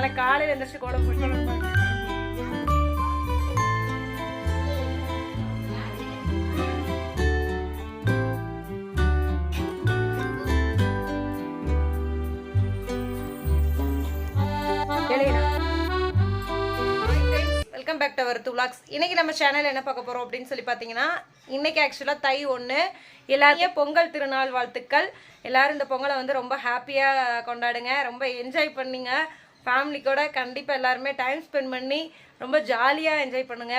அதனால காலையில் எந்திரிச்சு கோலம் போட்டு welcome back to our vlogs. இன்னைக்கு நம்ம சேனல் என்ன பார்க்க போறோம் அப்படின்னு சொல்லி பார்த்தீங்கன்னா, இன்னைக்கு ஆக்சுவலா தை 1 எல்லாரையும் பொங்கல் திருநாள் வாழ்த்துக்கள். எல்லாரும் இந்த பொங்கலை வந்து ரொம்ப ஹாப்பியா கொண்டாடுங்க, ரொம்ப என்ஜாய் பண்ணுங்க. ஃபேமிலியோட கண்டிப்பா எல்லாருமே டைம் ஸ்பெண்ட் பண்ணி ரொம்ப ஜாலியா என்ஜாய் பண்ணுங்க.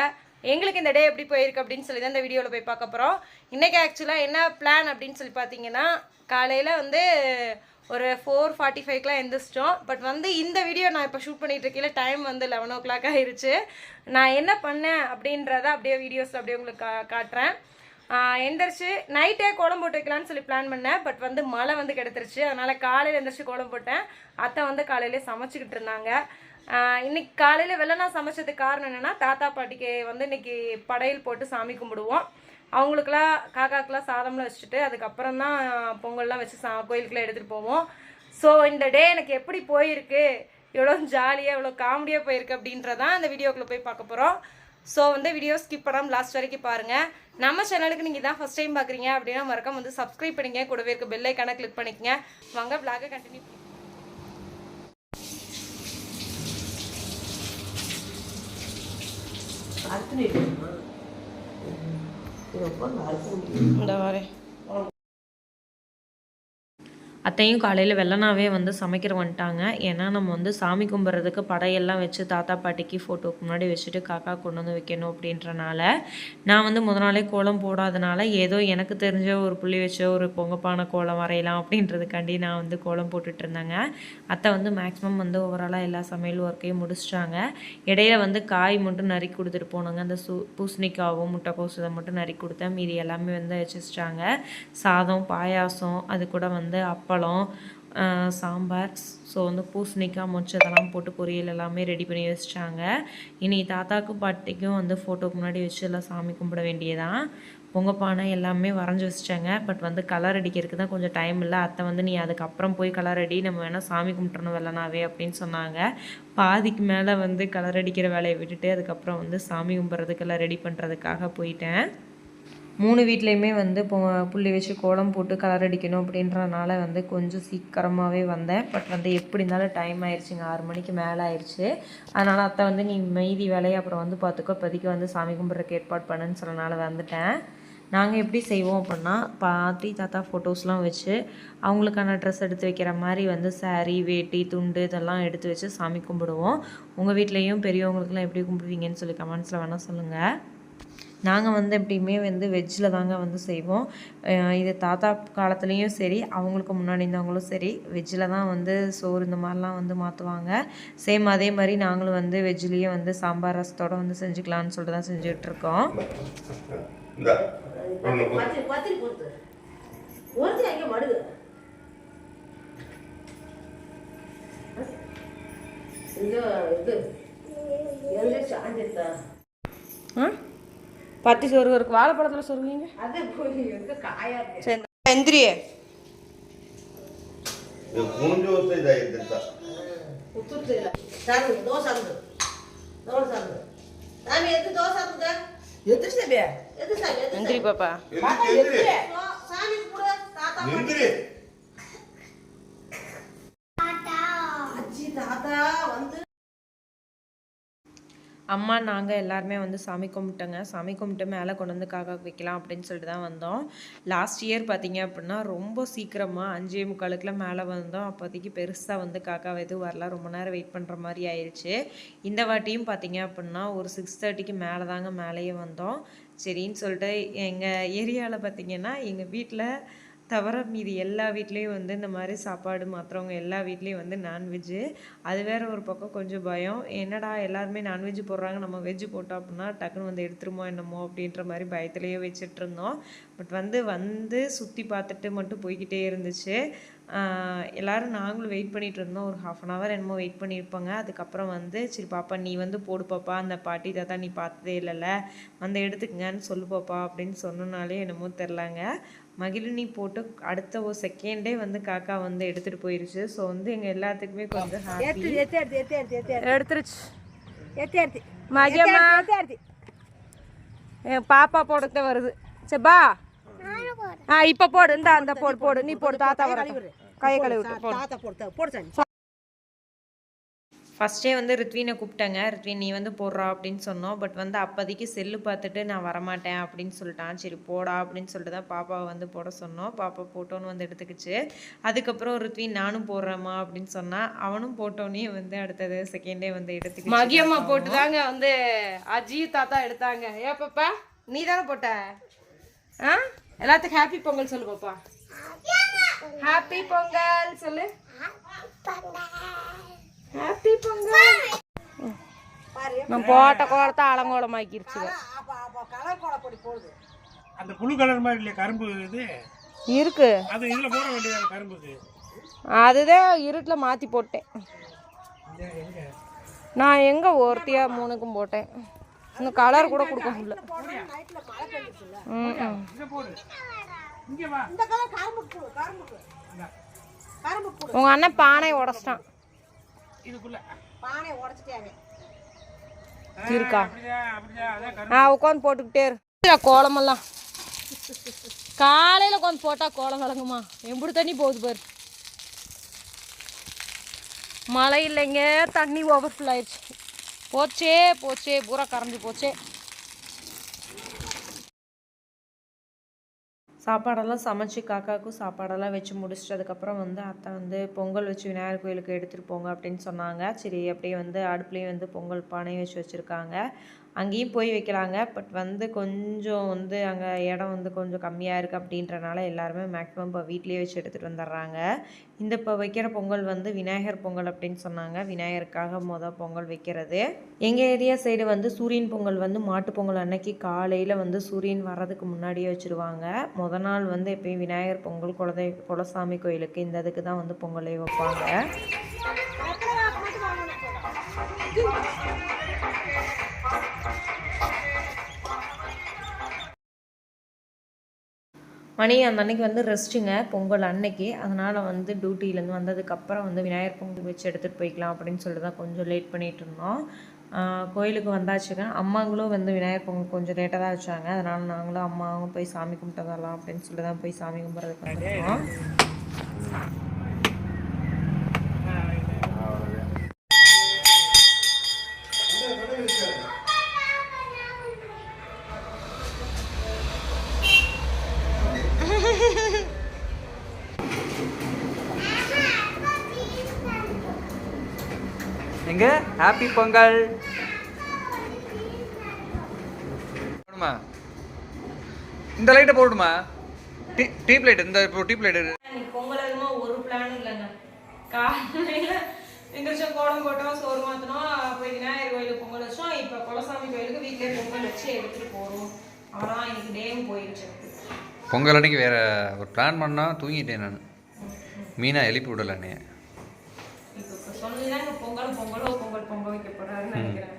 எங்களுக்கு இந்த டே எப்படி போயிருக்கு அப்படின்னு சொல்லி தான் இந்த வீடியோவில் போய் பார்க்க போகிறோம். இன்றைக்கி ஆக்சுவலாக என்ன பிளான் அப்படின்னு சொல்லி பார்த்தீங்கன்னா, காலையில் வந்து ஒரு 4:45க்குலாம் எழுந்திரிச்சிட்டோம். பட் வந்து இந்த வீடியோ நான் இப்போ ஷூட் பண்ணிகிட்டு இருக்கேன், டைம் வந்து 11 o'clock ஆகிருச்சு. நான் என்ன பண்ணேன் அப்படின்றத அப்படியே வீடியோஸில் அப்படியே உங்களுக்கு காட்டுறேன். எந்திரிச்சு நைட்டே கோலம் போட்டு வைக்கலான்னு சொல்லி பிளான் பண்ணேன். பட் வந்து மழை வந்து கிடத்துருச்சு. அதனால் காலையில் எந்திரிச்சு கோலம் போட்டேன். அத்தை வந்து காலையிலே சமைச்சிக்கிட்டு இருந்தாங்க. இன்னைக்கு காலையில் வெள்ளனா சமைச்சதுக்கு காரணம் என்னென்னா, தாத்தா பாட்டிக்கு வந்து இன்னைக்கு படையல் போட்டு சாமி கும்பிடுவோம். அவங்களுக்குலாம் காக்காக்கெலாம் சாதம்லாம் வச்சுட்டு அதுக்கப்புறம் தான் பொங்கல்லாம் வச்சு கோயிலுக்குலாம் எடுத்துகிட்டு போவோம். ஸோ இந்த டே எனக்கு எப்படி போயிருக்கு, எவ்வளோ ஜாலியாக எவ்வளோ காமெடியாக போயிருக்கு அப்படின்றதான் அந்த வீடியோக்குள்ளே போய் பார்க்க போகிறோம். ஸோ வந்து வீடியோ ஸ்கிப் பண்ணாமல் லாஸ்ட் வரைக்கும் பாருங்கள். நம்ம சேனலுக்கு நீங்கள் தான் ஃபஸ்ட் டைம் பார்க்குறீங்க அப்படின்னா மறக்காம வந்து சப்ஸ்கிரைப் பண்ணிங்க, கூடவே இருக்க பெல் ஐக்கானை கிளிக் பண்ணிக்கங்க. வாங்க vlog கண்டினியூ பண்ணி இந்த வரேன். அத்தையும் காலையில் வெள்ளனாவே வந்து சமைக்கிற வந்துட்டாங்க. ஏன்னா நம்ம வந்து சாமி கும்பிட்றதுக்கு படையெல்லாம் வச்சு தாத்தா பாட்டிக்கு ஃபோட்டோக்கு முன்னாடி வச்சுட்டு காக்கா கொண்டு வந்து வைக்கணும் அப்படின்றனால நான் வந்து முத நாளே கோலம் போடாதனால ஏதோ எனக்கு தெரிஞ்ச ஒரு புள்ளி வச்ச ஒரு பொங்கப்பானை கோலம் வரையலாம் அப்படின்றதுக்காண்டி நான் வந்து கோலம் போட்டுட்டு இருந்தேங்க. அத்தை வந்து மேக்ஸிமம் வந்து ஓவராலாக எல்லா சமையல் ஒர்க்கையும் முடிச்சிட்டாங்க. இடையில வந்து காய் மட்டும் நறுக்கி கொடுத்துட்டு போனாங்க. அந்த பூசணிக்காவும் முட்டைக்கோசு இதை மட்டும் நறுக்கி கொடுத்தேன். மீதி எல்லாமே வந்து வச்சுட்டாங்க. சாதம், பாயாசம், அது கூட வந்து அப்பளம், சாம்பார், ஸோ வந்து பூசணிக்காய், மொச்சை இதெல்லாம் போட்டு பொரியல் எல்லாமே ரெடி பண்ணி வச்சுட்டாங்க. இனி தாத்தாக்கும் பாட்டிக்கும் வந்து ஃபோட்டோக்கு முன்னாடி வச்சு எல்லாம் சாமி கும்பிட வேண்டியதான். பொங்கப்பானை எல்லாமே வரைஞ்சி வச்சுட்டாங்க. பட் வந்து கலர் அடிக்கிறதுக்கு தான் கொஞ்சம் டைம் இல்லை. அத்தை வந்து நீ அதுக்கப்புறம் போய் கலர் அடி, நம்ம வேணால் சாமி கும்பிட்றணும் வெள்ளனாவே அப்படின்னு சொன்னாங்க. பாதிக்கு மேலே வந்து கலர் அடிக்கிற வேலையை விட்டுட்டு அதுக்கப்புறம் வந்து சாமி கும்பிட்றதுக்கெல்லாம் ரெடி பண்ணுறதுக்காக போயிட்டேன். 3 வீட்லேயுமே வந்து புள்ளி வச்சு கோலம் போட்டு கலர் அடிக்கணும் அப்படின்றனால வந்து கொஞ்சம் சீக்கிரமாகவே வந்தேன். பட் வந்து எப்படி இருந்தாலும் டைம் ஆயிடுச்சுங்க, 6 மணிக்கு மேலே ஆயிடுச்சு. அதனால் அத்தை வந்து நீ மீதி வேலையை அப்புறம் வந்து பார்த்துக்கோ, இப்போதைக்கு வந்து சாமி கும்பிட்றதுக்கு ஏற்பாடு பண்ணுன்னு சொன்னனால வந்துட்டேன். நாங்கள் எப்படி செய்வோம் அப்படின்னா, பாட்டி தாத்தா ஃபோட்டோஸ்லாம் வச்சு அவங்களுக்கான ட்ரெஸ் எடுத்து வைக்கிற மாதிரி வந்து சாரீ, வேட்டி, துண்டு இதெல்லாம் எடுத்து வச்சு சாமி கும்பிடுவோம். உங்கள் வீட்லேயும் பெரியவங்களுக்குலாம் எப்படி கும்பிடுவீங்கன்னு சொல்லி கமெண்ட்ஸில் வேணால் சொல்லுங்கள். நாங்கள் வந்து எப்படியுமே வந்து வெஜ்ஜில் தாங்க வந்து செய்வோம். இது தாத்தா காலத்துலேயும் சரி, அவங்களுக்கு முன்னாடி இருந்தவங்களும் சரி, வெஜ்ஜில் தான் வந்து சோறு இந்த மாதிரிலாம் வந்து மாற்றுவாங்க. சேம் அதே மாதிரி நாங்களும் வந்து வெஜ்ஜிலேயே வந்து சாம்பார் ரசத்தோடு வந்து செஞ்சுக்கலான்னு சொல்லிட்டு தான் செஞ்சுட்ருக்கோம். பத்தி சொருகு இருக்கு, வாழைப்பழத்தில் சொருவீங்க. எந்திரியே எந்திரி பாப்பா. அம்மா நாங்கள் எல்லாருமே வந்து சாமி கும்பிட்டோங்க. சாமி கும்பிட்டு மேலே கொண்டு வந்து காக்காக்கு வைக்கலாம் அப்படின்னு சொல்லிட்டு தான் வந்தோம். லாஸ்ட் இயர் பார்த்தீங்க அப்படின்னா ரொம்ப சீக்கிரமாக 5:45 மேலே வந்தோம். அப்போதைக்கு பெருசாக வந்து காக்கா எதுவும் வரல, ரொம்ப நேரம் வெயிட் பண்ணுற மாதிரி ஆயிடுச்சு. இந்த வாட்டியும் பார்த்தீங்க அப்படின்னா ஒரு 6:30க்கு மேலே தாங்க மேலேயே வந்தோம். சரின்னு சொல்லிட்டு எங்கள் ஏரியாவில் பார்த்தீங்கன்னா எங்கள் வீட்டில் தவிர மீதி எல்லா வீட்லேயும் வந்து இந்த மாதிரி சாப்பாடு மாற்றுறவங்க எல்லா வீட்லேயும் வந்து நான்வெஜ்ஜு. அது வேறு ஒரு பக்கம் கொஞ்சம் பயம், என்னடா எல்லாருமே நான்வெஜ்ஜு போடுறாங்க, நம்ம வெஜ்ஜு போட்டோம் அப்படின்னா டக்குன்னு வந்து எடுத்துருமோ என்னமோ அப்படின்ற மாதிரி பயத்துலேயே வச்சிட்ருந்தோம். பட் வந்து சுற்றி பார்த்துட்டு மட்டும் போய்கிட்டே இருந்துச்சு. எல்லோரும் நாங்களும் வெயிட் பண்ணிகிட்டு இருந்தோம். ஒரு 1/2 an hour என்னமோ வெயிட் பண்ணியிருப்போங்க. அதுக்கப்புறம் வந்து சரி பாப்பா நீ வந்து போடு பாப்பா, அந்த பாட்டி தாத்தா நீ பார்த்ததே இல்லைல்ல, வந்து எடுத்துக்கங்கன்னு சொல்லு பாப்பா அப்படின்னு சொன்னனாலே என்னமோ தெரிலங்க. மகிழினி போட்டு அடுத்த ஒரு செகண்டே வந்து காக்கா வந்து எடுத்துகிட்டு போயிருச்சு. ஸோ வந்து எங்கள் எல்லாத்துக்குமே கொஞ்சம் ஹாப்பி. எடுத்துருச்சு மகியம்மா பாப்பா போடுறத வருது. சரிப்பா இப்போ போடு. இந்த அந்த போடு நீ போடு. தாத்தா வர கையை கழுவி போடு. ஃபஸ்ட்டே வந்து ரித்வீனை கூப்பிட்டேங்க. ரித்வீன் நீ வந்து போடுறா அப்படின்னு சொன்னோம். பட் வந்து அப்போதைக்கு செல்லு பார்த்துட்டு நான் வரமாட்டேன் அப்படின்னு சொல்லிட்டான். சரி போடா அப்படின்னு சொல்லிட்டு தான் பாப்பாவை வந்து போட சொன்னோம். பாப்பா போட்டோன்னு வந்து எடுத்துக்கிச்சு. அதுக்கப்புறம் ரித்வீன் நானும் போடுறேம்மா அப்படின்னு சொன்னான். அவனும் போட்டோன்னே வந்து அடுத்தது செகண்டே வந்து எடுத்துக்கிச்சு. மகியம்மா போட்டு தாங்க வந்து அஜித் தாத்தா எடுத்தாங்க. ஏன் பாப்பா நீ தானே போட்ட? எல்லாத்துக்கும் ஹாப்பி பொங்கல் சொல்லு பாப்பா. ஹாப்பி பொங்கல் சொல்லு. ஹாப்பி பொங்கல். நான் போட்ட கோலத்தை அலங்கோலமாக்கிருச்சு. அந்த புளு கலர் மாதிரி இல்லையா கரும்பு இது இருக்கு. அது இதுல போட வேண்டியது கரும்புக்கு. அதுதான் இருட்டில் மாற்றி போட்டேன். நான் எங்கே ஒருத்தியா 3க்கும் போட்டேன். இந்த கலர் கூட கொடுக்க முடியல. உங்க அண்ணன் பானை உடச்சிட்டான். இருக்கா உட்காந்து போட்டுக்கிட்டே இரு. கோலமெல்லாம் காலையில் உட்காந்து போட்டா கோலம் கலங்குமா? எப்படி தண்ணி போகுது பாரு. மழை இல்லைங்க, தண்ணி ஓவர்ஃபுல் ஆயிடுச்சு. போச்சே பூரா கரைஞ்சி போச்சே. சாப்பாடெல்லாம் சமைச்சு காக்காவுக்கும் சாப்பாடெல்லாம் வச்சு முடிச்சுட்டு அதுக்கப்புறம் வந்து அத்தை வந்து பொங்கல் வச்சு விநாயகர் கோயிலுக்கு எடுத்துகிட்டு போங்க அப்படின்னு சொன்னாங்க. சரி அப்படியே வந்து அடுப்புலேயும் வந்து பொங்கல் பானையும் வச்சு வச்சுருக்காங்க. அங்கேயும் போய் வைக்கிறாங்க. பட் வந்து கொஞ்சம் வந்து அங்கே இடம் வந்து கொஞ்சம் கம்மியாக இருக்குது அப்படின்றனால எல்லாருமே மேக்ஸிமம் இப்போ வீட்லேயே வச்சு எடுத்துகிட்டு வந்துடுறாங்க. இந்த இப்போ வைக்கிற பொங்கல் வந்து விநாயகர் பொங்கல் அப்படின்னு சொன்னாங்க. விநாயகருக்காக பொங்கல் வைக்கிறது. எங்கள் ஏரியா சைடு வந்து சூரியன் பொங்கல் வந்து மாட்டு பொங்கல் அன்னைக்கு காலையில் வந்து சூரியன் வர்றதுக்கு முன்னாடியே வச்சுருவாங்க. முதல் நாள் வந்து எப்பயும் விநாயகர் பொங்கல் குலசாமி கோயிலுக்கு இந்த இதுக்கு தான் வந்து பொங்கலே வைப்பாங்க. மணி அந்த அன்னைக்கு வந்து ரெஸ்ட்டுங்க பொங்கல் அன்னைக்கு. அதனால் வந்து டியூட்டியிலேருந்து வந்ததுக்கப்புறம் வந்து விநாயகர் பொங்கல் வச்சு எடுத்துகிட்டு போய்க்கலாம் அப்படின்னு சொல்லிட்டு தான் கொஞ்சம் லேட் பண்ணிகிட்டு இருந்தோம். கோயிலுக்கு வந்தாச்சுங்க. அம்மாங்களும் வந்து விநாயகர் பொங்கல் கொஞ்சம் லேட்டாக தான் வச்சாங்க. அதனால் நாங்களும் அம்மாவும் போய் சாமி கும்பிட்டு வரலாம் அப்படின்னு சொல்லிட்டு தான் போய் சாமி கும்பிட்றதுக்கு வந்துருக்கோம். எங்க ஹாப்பி பொங்கல் போடுமா? இந்த லைட்டை போடுமா? Deep light. இந்த டீப் லைட் பொங்கல் எதுமா ஒரு பிளான் இல்லைங்க. காலையில் எந்திரிச்சோம், கோலம் போட்டோம், சோறு மாற்றினோம், போய் விநாயகர் கோயிலுக்கு பொங்கல் வச்சோம். இப்போ குலசாமி கோயிலுக்கு வீட்டிலே பொங்கல் வச்சு எடுத்துகிட்டு போகிறோம். அவ்வளோதான், இன்னைக்கு டேவும் போயிடுச்சு. பொங்கல் அன்னைக்கு வேற ஒரு பிளான் பண்ணால் தூங்கிட்டேன் நான். மீனா எழுப்பி விடல என்னைய. சொன்னீங்கன்னா பொங்கல் வைக்க போறாருன்னு நினைக்கிறேன்.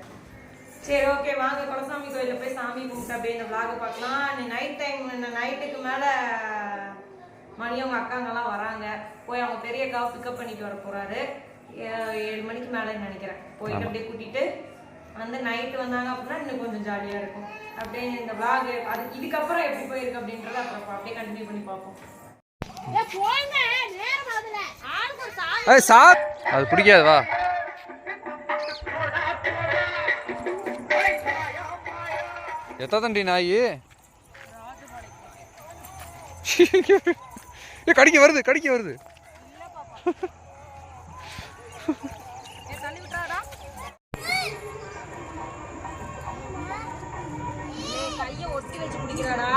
சரி ஓகே வாங்க குலசாமி கோயிலில் போய் சாமி கும்பிட்டு அப்படியே இந்த விளாக பார்க்கலாம். நீ நைட்டுக்கு மேலே மணி அவங்க அக்காங்கெல்லாம் வராங்க. போய் அவங்க பெரிய அக்காவை பிக்கப் பண்ணிட்டு வர போறாரு. 7 மணிக்கு மேலே நினைக்கிறேன். போயிட்டு அப்படியே கூட்டிட்டு வந்து நைட்டு வந்தாங்க அப்படின்னா இன்னும் கொஞ்சம் ஜாலியாக இருக்கும். அப்படியே இந்த விளாக் அது இதுக்கப்புறம் எப்படி போயிருக்கு அப்படின்றத அப்புறம் அப்படியே கண்டினியூ பண்ணி பார்ப்போம். அது பிடிக்காது வா. எத்தண்டி நாய் கடிக்க வருது. கையை ஒட்டி வச்சு பிடிக்கிறாடா.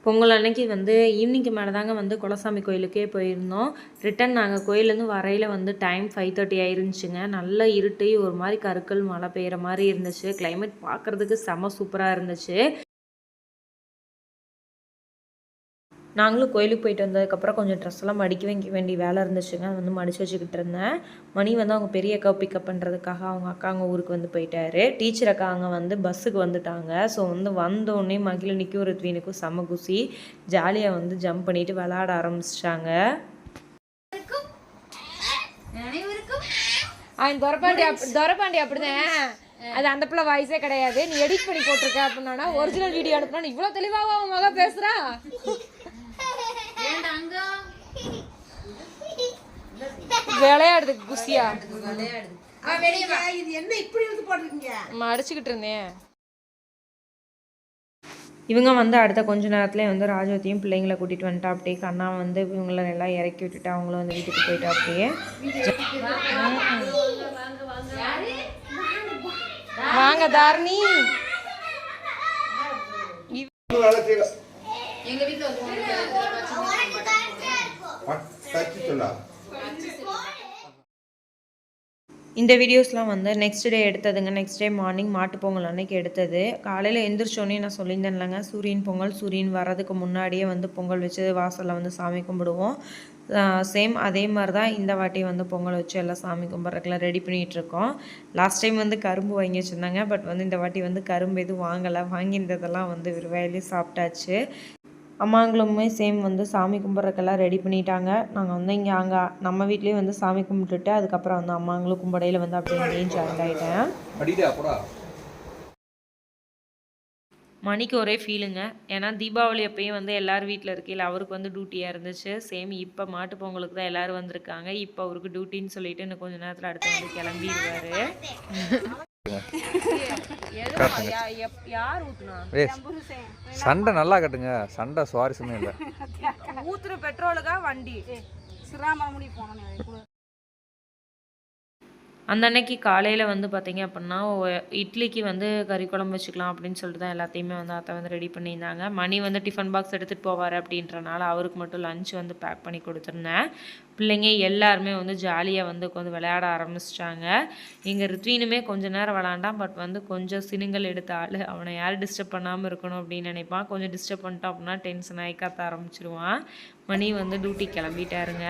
பொங்கல் அன்னைக்கு வந்து ஈவினிங்க்கு மேலே தாங்க வந்து குலசாமி கோயிலுக்கே போயிருந்தோம். ரிட்டன் நாங்கள் கோயிலேருந்து வரையில் வந்து டைம் 5:30 ஆயிருந்துச்சுங்க. நல்ல இருட்டு, ஒரு மாதிரி கருக்கள் மழை பெய்கிற மாதிரி இருந்துச்சு. கிளைமேட் பார்க்குறதுக்கு செம சூப்பராக இருந்துச்சு. நாங்களும் கோயிலுக்கு போயிட்டு வந்ததுக்கப்புறம் கொஞ்சம் ட்ரெஸ் எல்லாம் மடிக்க வைக்க வேண்டிய வேலை இருந்துச்சுங்க. அது வந்து மடித்து வச்சுக்கிட்டு இருந்தேன். மணி வந்து அவங்க பெரிய அக்காவை பிக்கப் பண்ணுறதுக்காக அவங்க அக்காங்க ஊருக்கு வந்து போயிட்டாரு. டீச்சர் அக்காங்க வந்து பஸ்ஸுக்கு வந்துட்டாங்க. ஸோ வந்து வந்தோடனே மகிழினிக்கும் ரித்வினுக்கும் செம குசி, ஜாலியாக வந்து ஜம்ப் பண்ணிட்டு விளையாட ஆரம்பிச்சிட்டாங்க. துரப்பாண்டி அப்படிதான். அது அந்த பிள்ளை வாய்ஸே கிடையாது. நீ எடிட் பண்ணி போட்டிருக்க அப்படின்னா ஒரிஜினல் வீடியோ அனுப்புனா இவ்வளவு தெளிவாக அவன் மக பேசுறா. விளையாடுறதுக்கு குசியா அடிச்சுக்கிட்டு இருந்தேன். இவங்க வந்து அடுத்த கொஞ்ச நேரத்துலேயே வந்து ராஜவதியும் பிள்ளைங்களை கூட்டிகிட்டு வந்துட்டா. அப்படியே கண்ணா வந்து இவங்கள எல்லாம் இறக்கி விட்டுட்டு அவங்களும் வந்து வீட்டுக்கு போயிட்டா. அப்படியே வாங்க தாரணி. இந்த வீடியோஸ்லாம் வந்து நெக்ஸ்ட் டே எடுத்ததுங்க. நெக்ஸ்ட் டே மார்னிங் மாட்டுப்பொங்கல் அன்னைக்கு எடுத்தது. காலையில் எழுந்திரிச்சோன்னே நான் சொல்லியிருந்தேன் இல்லைங்க, சூரியன் பொங்கல். சூரியன் வர்றதுக்கு முன்னாடியே வந்து பொங்கல் வச்சு வாசலில் வந்து சாமி கும்பிடுவோம். சேம் அதே மாதிரி தான் இந்த வாட்டி வந்து பொங்கல் வச்சு எல்லாம் சாமி கும்பிட்றதுக்கெல்லாம் ரெடி பண்ணிகிட்ருக்கோம். லாஸ்ட் டைம் வந்து கரும்பு வாங்கி வச்சுருந்தாங்க. பட் வந்து இந்த வாட்டி வந்து கரும்பு எதுவும் வாங்கலை. வாங்கியிருந்ததெல்லாம் வந்து ஒரு வேலையே சாப்பிட்டாச்சு. அம்மாங்களுமே சேம் வந்து சாமி கும்பிட்றதுக்கெல்லாம் ரெடி பண்ணிட்டாங்க. நாங்கள் வந்து இங்கே அங்கே நம்ம வீட்லேயே வந்து சாமி கும்பிட்டுட்டு அதுக்கப்புறம் வந்து அம்மாங்களும் கும்பிடையில் வந்து அப்படியே இங்கேயும் ஜாயின் ஆகிட்டேன். மணிக்கு ஒரே ஃபீலுங்க. ஏன்னா தீபாவளி அப்பயும் வந்து எல்லோரும் வீட்டில் இருக்கையில் அவருக்கு வந்து டியூட்டியாக இருந்துச்சு. சேம் இப்போ மாட்டு பொங்கலுக்கு தான் எல்லோரும் வந்திருக்காங்க. இப்போ அவருக்கு டியூட்டின்னு சொல்லிட்டு இன்னும் கொஞ்சம் நேரத்தில் அடுத்து வந்து கிளம்பிடுவார். சண்டை நல்லா கட்டுங்க. சண்டை சுவாரஸ்யமே இல்லை. ஊத்துற பெட்ரோலுக்கா வண்டி சிராமணி போனோம். அந்த அன்னைக்கு காலையில் வந்து பார்த்திங்க அப்படின்னா இட்லிக்கு வந்து கறி குழம்பு வச்சுக்கலாம் அப்படின்னு சொல்லிட்டு தான் எல்லாத்தையுமே வந்து அத்தை வந்து ரெடி பண்ணியிருந்தாங்க. மணி வந்து டிஃபன் பாக்ஸ் எடுத்துகிட்டு போவார் அப்படின்றனால அவருக்கு மட்டும் லஞ்ச் வந்து பேக் பண்ணி கொடுத்துருந்தேன். பிள்ளைங்க எல்லாருமே வந்து ஜாலியாக வந்து கொஞ்சம் விளையாட ஆரம்பிச்சிட்டாங்க. எங்கள் ரித்வீனுமே கொஞ்சம் நேரம் விளாண்டான். பட் வந்து கொஞ்சம் சினுங்கள் எடுத்த ஆள். அவனை யார் டிஸ்டர்ப் பண்ணாமல் இருக்கணும் அப்படின்னு நினைப்பான். கொஞ்சம் டிஸ்டர்ப் பண்ணிட்டோம் அப்படின்னா டென்ஷன் ஆகி கத்த ஆரம்பிச்சிடுவான். மணி வந்து டியூட்டி கிளம்பிட்டாருங்க.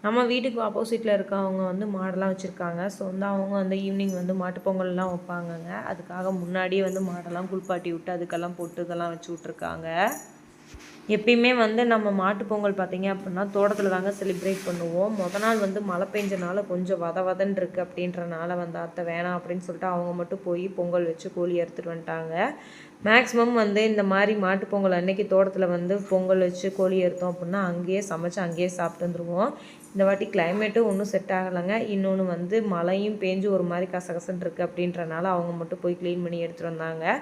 நம்ம வீட்டுக்கு ஆப்போசிட்டில் இருக்கவங்க வந்து மாடெல்லாம் வச்சுருக்காங்க. ஸோ வந்து அவங்க வந்து ஈவினிங் வந்து மாட்டுப்பொங்கல்லாம் வைப்பாங்கங்க. அதுக்காக முன்னாடியே வந்து மாடெல்லாம் குளிப்பாட்டி விட்டு அதுக்கெல்லாம் பொட்டு இதெல்லாம் வச்சு விட்ருக்காங்க. எப்பயுமே வந்து நம்ம மாட்டுப்பொங்கல் பார்த்திங்க அப்படின்னா தோட்டத்தில் தாங்க செலிப்ரேட் பண்ணுவோம். மொதல் நாள் வந்து மழை பெஞ்சனால கொஞ்சம் வதன்னு இருக்குது அப்படின்றனால வந்து அத்தை வேணாம் அப்படின்னு சொல்லிட்டு அவங்க மட்டும் போய் பொங்கல் வச்சு கோழி எடுத்துகிட்டு வந்துட்டாங்க. மேக்ஸிமம் வந்து இந்த மாதிரி மாட்டுப்பொங்கல் அன்னைக்கு தோட்டத்தில் வந்து பொங்கல் வச்சு கோழி எடுத்தோம் அப்படின்னா அங்கேயே சமைச்சு அங்கேயே சாப்பிட்டு வந்துடுவோம். இந்த வாட்டி கிளைமேட்டும் ஒன்றும் செட் ஆகலைங்க. இன்னொன்று வந்து மழையும் பேஞ்சு ஒரு மாதிரி கசகசன்னு இருக்குது அப்படின்றனால அவங்க மட்டும் போய் க்ளீன் பண்ணி எடுத்துகிட்டு வந்தாங்க.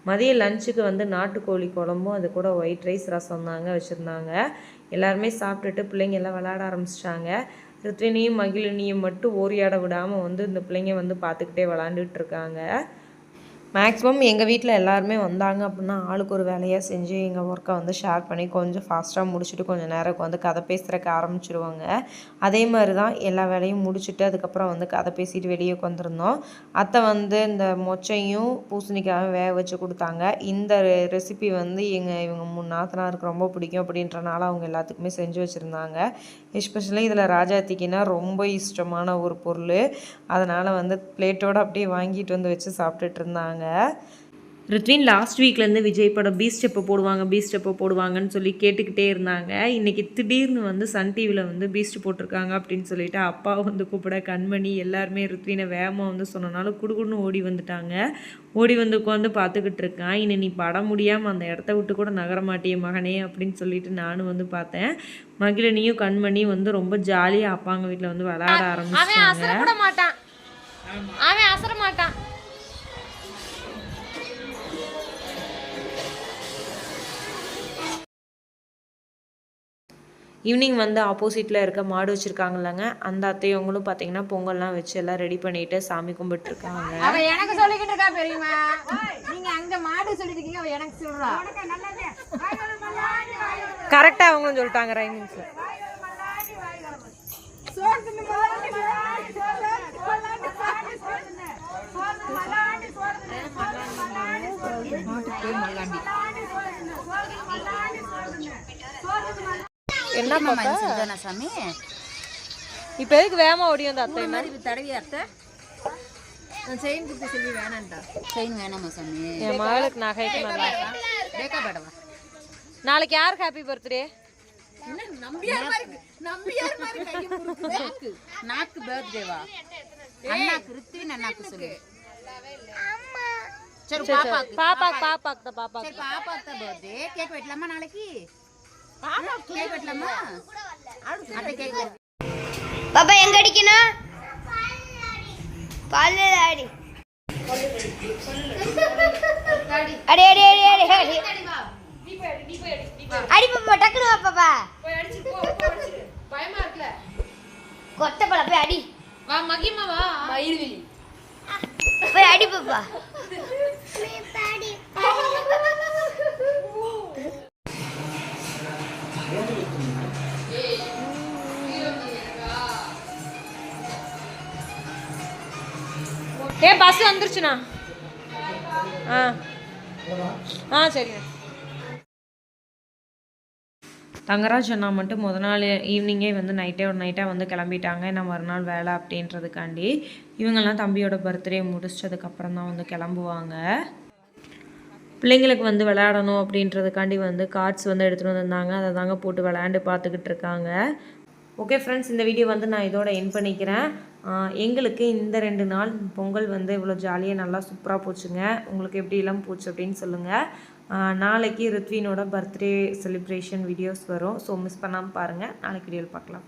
மதிய லஞ்சுக்கு வந்து நாட்டுக்கோழி குழம்பும் அது கூட ஒயிட் ரைஸ் ரசம் தாங்க வச்சுருந்தாங்க. எல்லாருமே சாப்பிட்டுட்டு பிள்ளைங்க எல்லாம் விளையாட ஆரம்பிச்சிட்டாங்க. ரித்வினியும் மகிழினியும் மட்டும் ஓரியாட விடாமல் வந்து இந்த பிள்ளைங்க வந்து பார்த்துக்கிட்டே விளாண்டுட்டு இருக்காங்க. மேக்ஸிமம் எங்கள் வீட்டில் எல்லாருமே வந்தாங்க அப்படின்னா ஆளுக்கு ஒரு வேலையாக செஞ்சு எங்கள் ஒர்க்கை வந்து ஷேர் பண்ணி கொஞ்சம் ஃபாஸ்ட்டாக முடிச்சுட்டு கொஞ்சம் நேரம் வந்து கதை பேசுகிறக்கு ஆரம்பிச்சிடுவாங்க. அதே மாதிரி தான் எல்லா வேலையும் முடிச்சுட்டு அதுக்கப்புறம் வந்து கதை பேசிட்டு வெளியே உட்காந்துருந்தோம். அத்தை வந்து இந்த மொச்சையும் பூசணிக்காயும் வேக வச்சு கொடுத்தாங்க. இந்த ரெசிபி வந்து இவங்க 3 நாத்தனாருக்கு ரொம்ப பிடிக்கும் அப்படின்றனால அவங்க எல்லாத்துக்குமே செஞ்சு வச்சுருந்தாங்க. எஸ்பெஷலி இதில் ராஜாத்திக்குன்னா ரொம்ப இஷ்டமான ஒரு பொருள். அதனால் வந்து பிளேட்டோடு அப்படியே வாங்கிட்டு வந்து வச்சு சாப்பிட்டுட்டு இருந்தாங்க. ரித்வின் லாஸ்ட் வீக்லேருந்து விஜய் படம் பீஸ்ட் எப்போ போடுவாங்கன்னு சொல்லி கேட்டுக்கிட்டே இருந்தாங்க. இன்றைக்கி திடீர்னு வந்து சன் டிவியில் வந்து பீஸ்ட் போட்டிருக்காங்க அப்படின்னு சொல்லிட்டு அப்பா வந்து கூப்பிட கண்மணி எல்லாருமே ரித்வினை வேகமாக வந்து சொன்னனால குடுகுடுன்னு ஓடி வந்துட்டாங்க. ஓடி வந்து உட்காந்து பார்த்துக்கிட்டு இருக்கான். இன்னும் நீ படம் முடியாமல் அந்த இடத்த விட்டு கூட நகர மாட்டிய மகனே அப்படின்னு சொல்லிட்டு நானும் வந்து பார்த்தேன். மகிழினியும் கண்மணியும் வந்து ரொம்ப ஜாலியாக அப்பாங்க வீட்டில் வந்து விளையாட ஆரம்பிச்சாங்க. அவன் அசர மாட்டான். ஈவினிங் வந்து ஆப்போசிட்டில் இருக்க மாடு வச்சுருக்காங்கல்லங்க, அந்த அத்தையவங்களும் பார்த்தீங்கன்னா பொங்கல்லாம் வச்சு எல்லாம் ரெடி பண்ணிட்டு சாமி கும்பிட்டுருக்காங்க. அவன் எனக்கு சொல்லிக்கிட்டு இருக்கா பெரியம்மா, நீங்க அங்க மாடு சொல்லிட்டு இருக்கீங்க, அவன் எனக்கு சொல்றா. கரெக்டாக அவங்களும் சொல்லிட்டாங்க ரைமிங்ஸ். என்ன பாப்பா சாமி இப்போ எதுக்கு வேகமாக ஓடி வந்து அத்தை மாதிரி தடவி அத்தை செயின் கொடுத்து சொல்லி வேணான்டா. செயின் வேணாமா சாமி? என் மகளுக்கு நகைக்கு நல்லா பேக்கா பேடவா? நாளைக்கு யாருக்கு ஹாப்பி பர்த்டே? நாக்கு பர்த்டேவா? அண்ணாக்கு ரித்வின் அண்ணாக்கு சொல்லு. சரி பாப்பாக்கு பாப்பாக்கு தான் பர்த்டே. கேக் வெட்டலாமா நாளைக்கு? கேக் வெட்டலாமா? அத்தை கேக் வெட்டு. பாப்பா எங்க அடிக்கணும்? பால்ல அடி. அடி அடி அடி அடி அடி. அடி பாப்பா டக்குனு வா பாப்பா. பயமா இருக்குல? கொத்தப்பழ போய் அடி. வா மகிமா வா. மயில்விழி போய் அடி பாப்பா. பஸ் வந்துருச்சுண்ணா. சரிண்ணா. தங்கராஜ் அண்ணா மட்டும் முத நாள் ஈவினிங்கே வந்து நைட்டாக வந்து கிளம்பிட்டாங்க. ஏன்னா மறுநாள் வேலை அப்படின்றதுக்காண்டி. இவங்கெல்லாம் தம்பியோட பர்த்டே முடிச்சதுக்கப்புறம் தான் வந்து கிளம்புவாங்க. பிள்ளைங்களுக்கு வந்து விளையாடணும் அப்படின்றதுக்காண்டி வந்து கார்ட்ஸ் வந்து எடுத்துகிட்டு வந்திருந்தாங்க. அதை தாங்க போட்டு விளையாண்டு பார்த்துக்கிட்டு இருக்காங்க. ஓகே ஃப்ரெண்ட்ஸ், இந்த வீடியோ வந்து நான் இதோட என் பண்ணிக்கிறேன். எங்களுக்கு இந்த 2 நாள் பொங்கல் வந்து இவ்வளோ ஜாலியாக நல்லா சூப்பராக போச்சுங்க. உங்களுக்கு எப்படிலாம் போச்சு அப்படின்னு சொல்லுங்கள். நாளைக்கு ரித்வினோட பர்த்டே செலிப்ரேஷன் வீடியோஸ் வரும். ஸோ மிஸ் பண்ணாமல் பாருங்கள். நாளைக்கு வீடியோவில் பார்க்கலாம்.